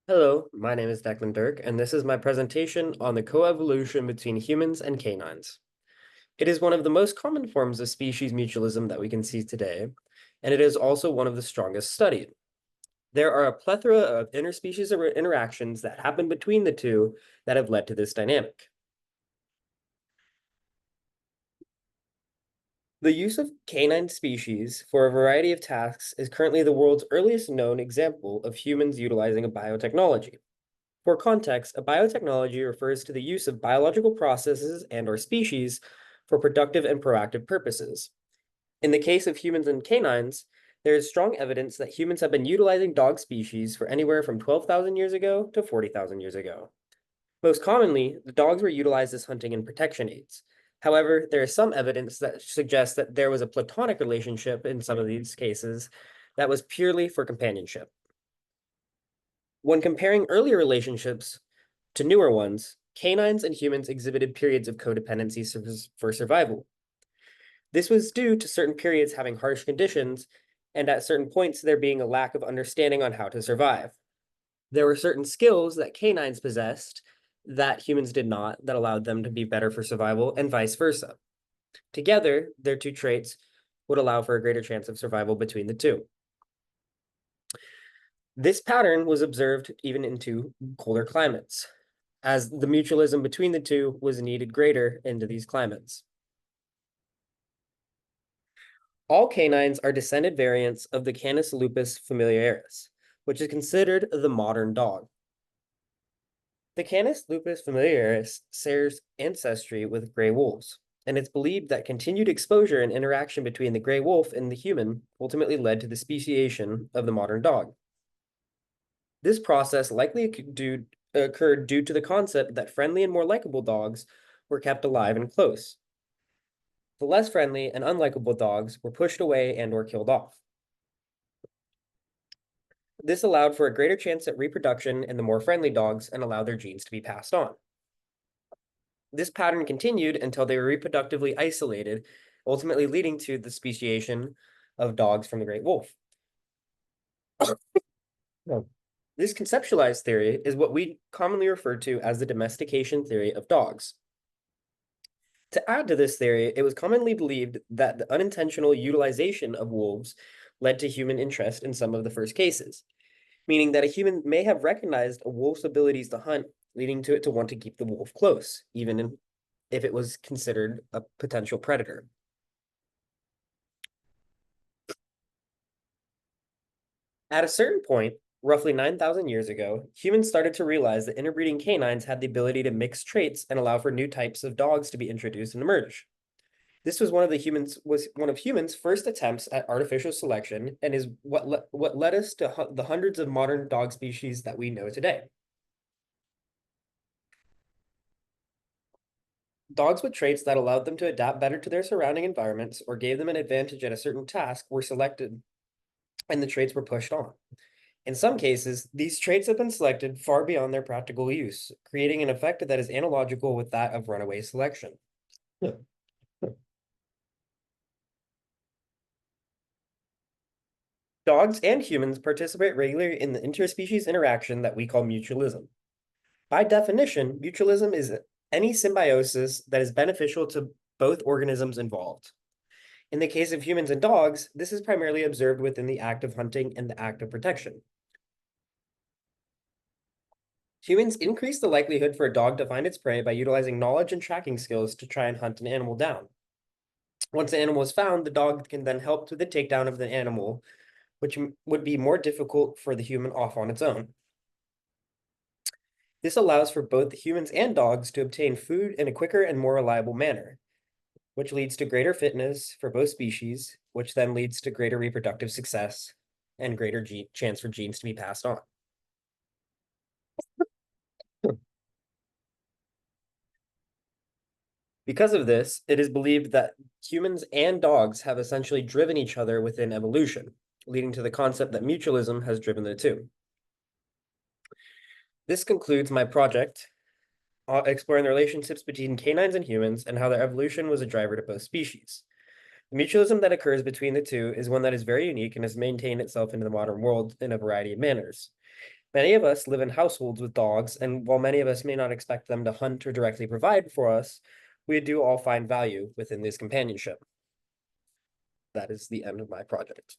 Hello, my name is Dirk, and this is my presentation on the coevolution between humans and canines. It is one of the most common forms of species mutualism that we can see today, and it is also one of the strongest studied. There are a plethora of interspecies interactions that happen between the two that have led to this dynamic. The use of canine species for a variety of tasks is currently the world's earliest known example of humans utilizing a biotechnology. For context, a biotechnology refers to the use of biological processes and/or species for productive and proactive purposes. In the case of humans and canines, there is strong evidence that humans have been utilizing dog species for anywhere from 12,000 years ago to 40,000 years ago. Most commonly, the dogs were utilized as hunting and protection aids. However, there is some evidence that suggests that there was a platonic relationship in some of these cases that was purely for companionship. When comparing earlier relationships to newer ones, canines and humans exhibited periods of codependency for survival. This was due to certain periods having harsh conditions, and at certain points there being a lack of understanding on how to survive. There were certain skills that canines possessed that humans did not, that allowed them to be better for survival, and vice versa. Together, their two traits would allow for a greater chance of survival between the two. This pattern was observed even into colder climates, as the mutualism between the two was needed greater into these climates. All canines are descended variants of the Canis lupus familiaris, which is considered the modern dog. The Canis lupus familiaris shares ancestry with gray wolves, and it's believed that continued exposure and interaction between the gray wolf and the human ultimately led to the speciation of the modern dog. This process likely occurred due to the concept that friendly and more likable dogs were kept alive and close. The less friendly and unlikable dogs were pushed away and or killed off. This allowed for a greater chance at reproduction in the more friendly dogs and allowed their genes to be passed on. This pattern continued until they were reproductively isolated, ultimately leading to the speciation of dogs from the great wolf. This conceptualized theory is what we commonly refer to as the domestication theory of dogs. To add to this theory, it was commonly believed that the unintentional utilization of wolves led to human interest in some of the first cases, meaning that a human may have recognized a wolf's abilities to hunt, leading to it to want to keep the wolf close, even if it was considered a potential predator. At a certain point, roughly 9,000 years ago, humans started to realize that interbreeding canines had the ability to mix traits and allow for new types of dogs to be introduced and emerge. This was one of humans' first attempts at artificial selection and is what led us to the hundreds of modern dog species that we know today. Dogs with traits that allowed them to adapt better to their surrounding environments or gave them an advantage at a certain task were selected, and the traits were pushed on. In some cases, these traits have been selected far beyond their practical use, creating an effect that is analogical with that of runaway selection. Dogs and humans participate regularly in the interspecies interaction that we call mutualism. By definition, mutualism is any symbiosis that is beneficial to both organisms involved. In the case of humans and dogs, this is primarily observed within the act of hunting and the act of protection. Humans increase the likelihood for a dog to find its prey by utilizing knowledge and tracking skills to try and hunt an animal down. Once the animal is found, the dog can then help to the takedown of the animal, which would be more difficult for the human off on its own. This allows for both humans and dogs to obtain food in a quicker and more reliable manner, which leads to greater fitness for both species, which then leads to greater reproductive success and greater chance for genes to be passed on. Because of this, it is believed that humans and dogs have essentially driven each other within evolution, leading to the concept that mutualism has driven the two. This concludes my project exploring the relationships between canines and humans and how their evolution was a driver to both species. The mutualism that occurs between the two is one that is very unique and has maintained itself into the modern world in a variety of manners. Many of us live in households with dogs, and while many of us may not expect them to hunt or directly provide for us, we do all find value within this companionship. That is the end of my project.